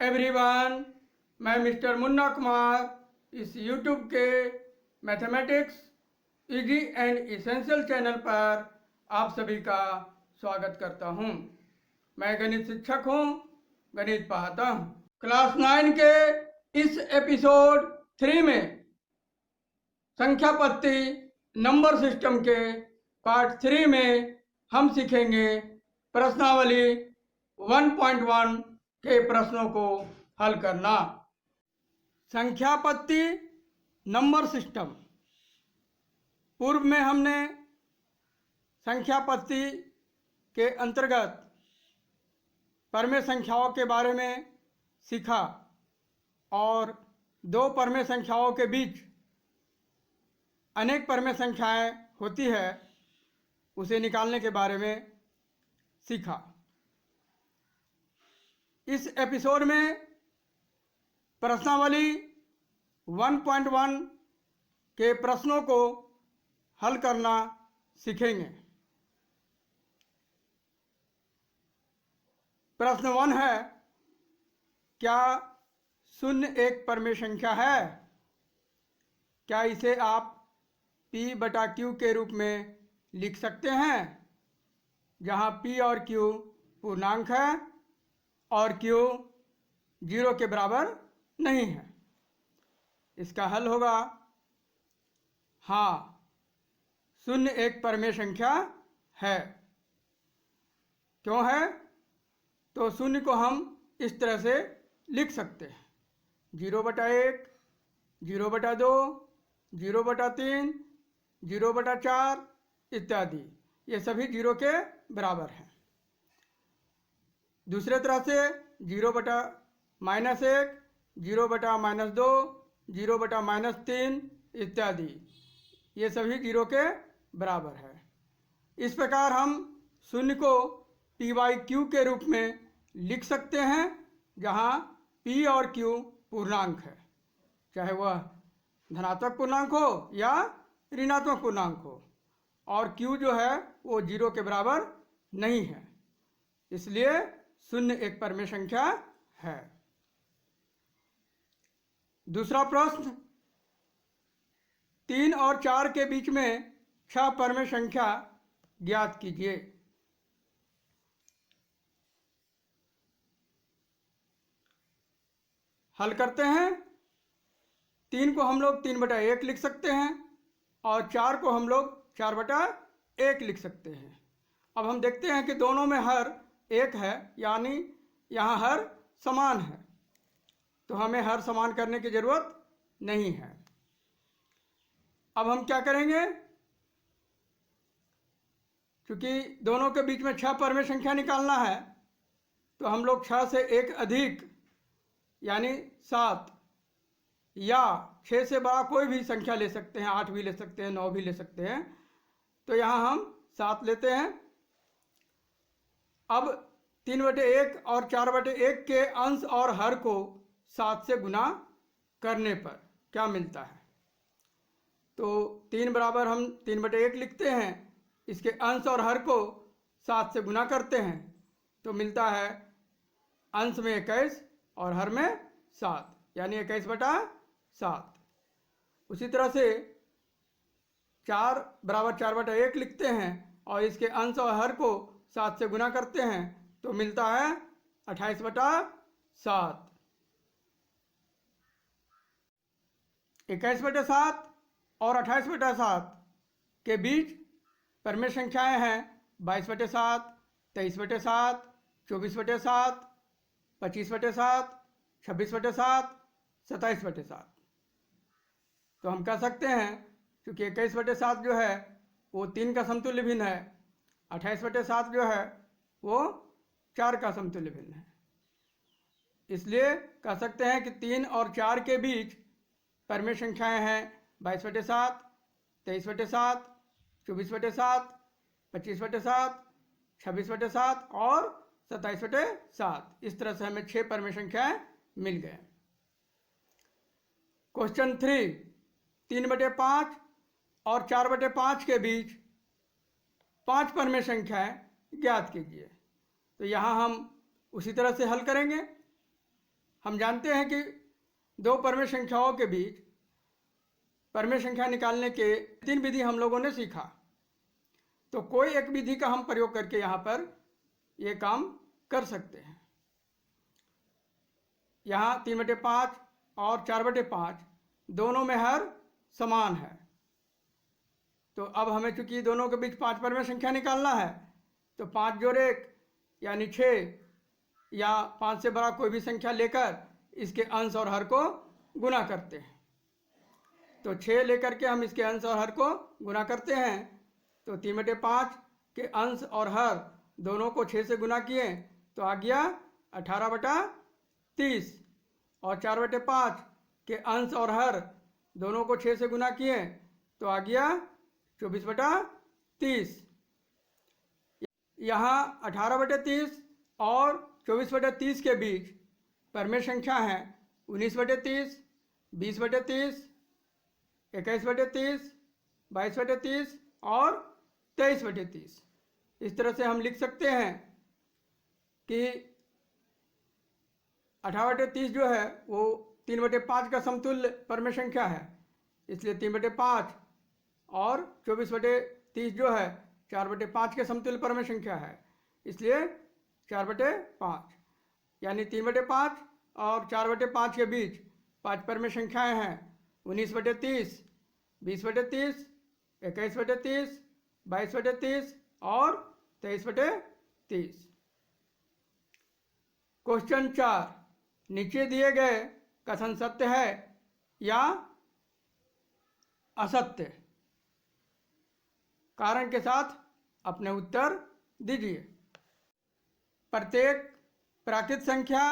Everyone, मैं mister Munna Kumar इस YouTube के mathematics easy and essential channel पर आप सभी का स्वागत करता हूं। मैं गणित शिक्षक हूं, गणित पढ़ाता हूं। क्लास 9 के इस एपिसोड 3 में संख्या पत्ती नंबर सिस्टम के पार्ट 3 में हम सीखेंगे प्रश्नावली 1.1 के प्रश्नों को हल करना। संख्या पत्ती नंबर सिस्टम। पूर्व में हमने संख्या पत्ती के अंतर्गत परमेय संख्याओं के बारे में सीखा और दो परमेय संख्याओं के बीच अनेक परमेय संख्याएं होती है, उसे निकालने के बारे में सीखा। इस एपिसोड में प्रश्नावली 1.1 के प्रश्नों को हल करना सीखेंगे। प्रश्न 1 है, क्या शून्य एक परमेय संख्या है? क्या इसे आप P/Q के रूप में लिख सकते हैं, जहां P और Q पूर्णांक है और Q 0 के बराबर नहीं है? इसका हल होगा हाँ, शून्य एक परमेय संख्या है। क्यों है? तो शून्य को हम इस तरह से लिख सकते हैं, 0/1, 0/2, 0/3, 0/4 इत्यादि। ये सभी 0 के बराबर हैं। दूसरे तरह से 0/-1, 0/-2, 0/-3 इत्यादि, ये सभी 0 के बराबर है। इस प्रकार हम शून्य को P/Q के रूप में लिख सकते हैं, जहां P और Q पूर्णांक है, चाहे वह धनात्मक पूर्णांक हो या ऋणात्मक पूर्णांक हो, और Q जो है वो 0 के बराबर नहीं है। इसलिए शून्य एक परमेय संख्या है। दूसरा प्रश्न, 3 और 4 के बीच में 6 परमेय संख्या ज्ञात कीजिए। हल करते हैं। 3 को हम लोग 3/1 लिख सकते हैं और 4 को हम लोग 4/1 लिख सकते हैं। अब हम देखते हैं कि दोनों में हर एक है, यानी यहाँ हर समान है, तो हमें हर समान करने की जरूरत नहीं है। अब हम क्या करेंगे, क्योंकि दोनों के बीच में 6 परमेय संख्या निकालना है, तो हम लोग 6 से एक अधिक यानी 7 या 6 से बड़ा कोई भी संख्या ले सकते हैं, 8 भी ले सकते हैं, 9 भी ले सकते हैं। तो यहाँ हम 7 लेते हैं। अब 3/1 और 4/1 के अंश और हर को 7 से गुना करने पर क्या मिलता है? तो 3 बराबर हम 3/1 लिखते हैं, इसके अंश और हर को 7 से गुना करते हैं, तो मिलता है अंश में 21 और हर में 7, यानी 21/7। उसी तरह से 4 बराबर 4/1 लिखते हैं और इसके अंश और हर को 7 से गुना करते हैं, तो मिलता है 28/7। 21/7 और 28/7 के बीच परमेय संख्याएं हैं 22/7, 23/7, 24/7, 25/7, 26/7, 27/7। तो हम कह सकते हैं, क्योंकि 21/7 जो है वो 3 का समतुल्य भिन्न है, 28/7 जो है वो 4 का समतुल्य भिन्न है। इसलिए कह सकते हैं कि 3 और 4 के बीच परमेय संख्याएं हैं 22/7, 23/7, 24/7, 25/7, 26/7 और 27/7। इस तरह से हमें 6 परमेय संख्याएं मिल गए। क्वेश्चन 3, 3/5 और 4/5 के बीच 5 परमेय संख्याएं ज्ञात कीजिए। तो यहाँ हम उसी तरह से हल करेंगे। हम जानते हैं कि दो परमेय संख्याओं के बीच परमेय संख्या निकालने के 3 विधि हम लोगों ने सीखा। तो कोई एक विधि का हम प्रयोग करके यहाँ पर ये काम कर सकते हैं। यहाँ 3/5 और 4/5 दोनों में हर समान है। तो अब हमें चूंकि दोनों के बीच 5 परमेय संख्या निकालना है, तो 5 जोड़ 1 यानी 6 या 5 से बड़ा कोई भी संख्या लेकर इसके अंश और हर को गुना करते हैं। तो 6 लेकर के हम इसके अंश और हर को गुना करते हैं। तो 3/5 के अंश और हर दोनों को 6 से गुना किए तो आ गया 18/30, और 4/5 के अंश और हर दोनों को 6 से गुना किए तो आ गया 24/30। यहाँ 18/30 और 24/30 के बीच परमेय संख्या हैं 19/30, 20/30, 21/30, 22/30 और 23/30। इस तरह से हम लिख सकते हैं कि 18/30 जो है वो 3/5 का समतुल्य परमेय संख्या है, इसलिए 3/5, और 24/30 जो है 4/5 के समतुल्य परमेय संख्या है, इसलिए 4/5। यानी 3/5 और 4/5 के बीच 5 परमेय संख्याएं हैं 19/30, 20/30, 21/30, 22/30 और 23/30। क्वेश्चन 4, नीचे दिए गए कथन सत्य है या असत्य? कारण के साथ अपने उत्तर दीजिए। प्रत्येक प्राकृत संख्या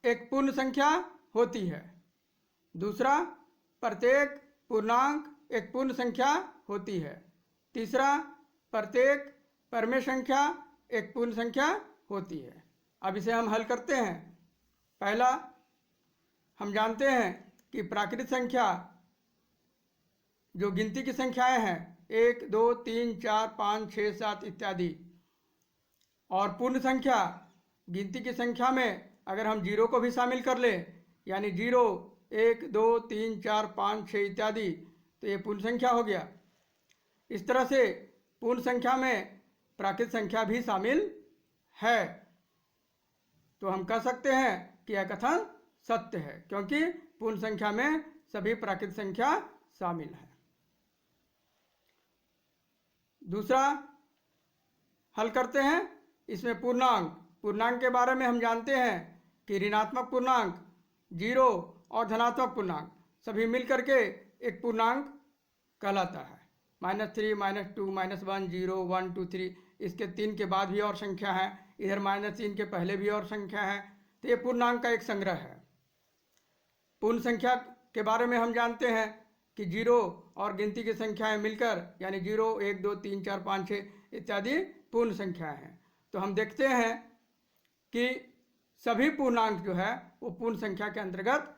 एक पूर्ण संख्या होती है। दूसरा, प्रत्येक पूर्णांक एक पूर्ण संख्या होती है। तीसरा, प्रत्येक परमेय संख्या एक पूर्ण संख्या होती है। अब इसे हम हल करते हैं। पहला, हम जानते हैं कि प्राकृत संख्या जो गिनती की संख्याएं हैं 1, 2, 3, 4, 5, 6, 7 इत्यादि, और पूर्ण संख्या गिनती की संख्या में अगर हम जीरो को भी शामिल कर लें, यानी 0, 1, 2, 3, 4, 5, 6 इत्यादि, तो ये पूर्ण संख्या हो गया। इस तरह से पूर्ण संख्या में प्राकृत संख्या भी शामिल है। तो हम कह सकते हैं कि यह कथन सत्य है, क्योंकि पूर्ण संख्या में सभी प्राकृत संख्या शामिल है। दूसरा हल करते हैं। इसमें पूर्णांक के बारे में हम जानते हैं कि ऋणात्मक पूर्णांक, 0 और धनात्मक पूर्णांक सभी मिलकर के एक पूर्णांक कहलाता है। -3, -2, -1, 0, 1, 2, 3, इसके 3 के बाद भी और संख्या है, इधर -3 के पहले भी और संख्या है। तो ये पूर्णांक का एक संग्रह है। पूर्ण संख्या के बारे में हम जानते हैं कि 0 और गिनती की संख्याएं मिलकर, यानी 0, 1, 2, 3, 4, 5, 6 इत्यादि पूर्ण संख्याएं हैं। तो हम देखते हैं कि सभी पूर्णांक जो है वो पूर्ण संख्या के अंतर्गत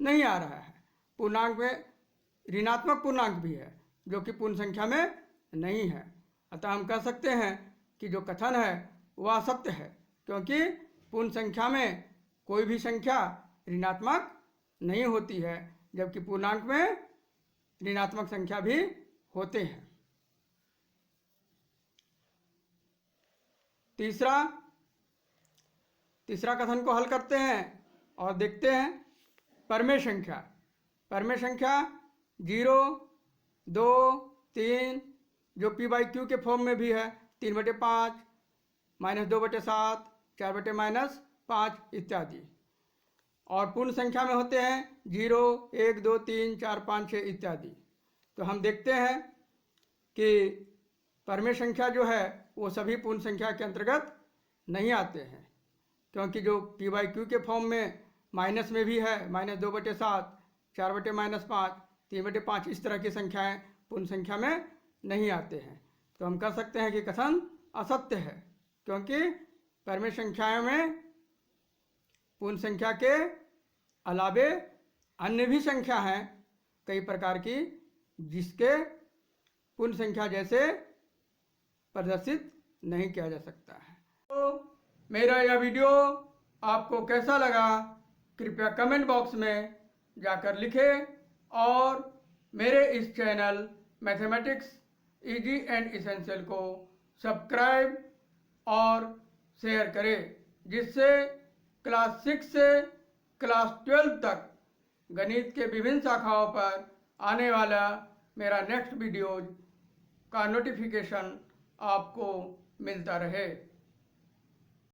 नहीं आ रहा है। पूर्णांक में ऋणात्मक पूर्णांक भी है जो कि पूर्ण संख्या में नहीं है। अतः हम कह सकते हैं कि जो कथन है वह असत्य है, क्योंकि पूर्ण संख्या में कोई भी संख्या ऋणात्मक नहीं होती है, जबकि पूर्णांक में ऋणात्मक संख्या भी होते हैं। तीसरा कथन को हल करते हैं और देखते हैं। परमेय संख्या 0, 2, 3 जो p/q के फॉर्म में भी है, 3/5, -2/7, 4/-5 इत्यादि, और पूर्ण संख्या में होते हैं 0, 1, 2, 3, 4, 5, 6 इत्यादि। तो हम देखते हैं कि परमेय संख्या जो है वो सभी पूर्ण संख्या के अंतर्गत नहीं आते हैं, क्योंकि जो p/q के फॉर्म में माइनस में भी है, -2/7, 4/-5, 3/5, इस तरह की संख्याएं पूर्ण संख्या में नहीं आते हैं। तो हम कह सकते हैं कि कथन असत्य है, क्योंकि परमेय संख्याओं में पूर्ण संख्या के अलावे अन्य भी संख्या हैं कई प्रकार की, जिसके पूर्ण संख्या जैसे प्रदर्शित नहीं किया जा सकता है। तो मेरा यह वीडियो आपको कैसा लगा कृपया कमेंट बॉक्स में जाकर लिखें और मेरे इस channel mathematics easy and essential को सब्सक्राइब और शेयर करें, जिससे क्लास 6 से क्लास 12 तक गणित के विभिन्न शाखाओं पर आने वाला मेरा नेक्स्ट वीडियोज का नोटिफिकेशन आपको मिलता रहे।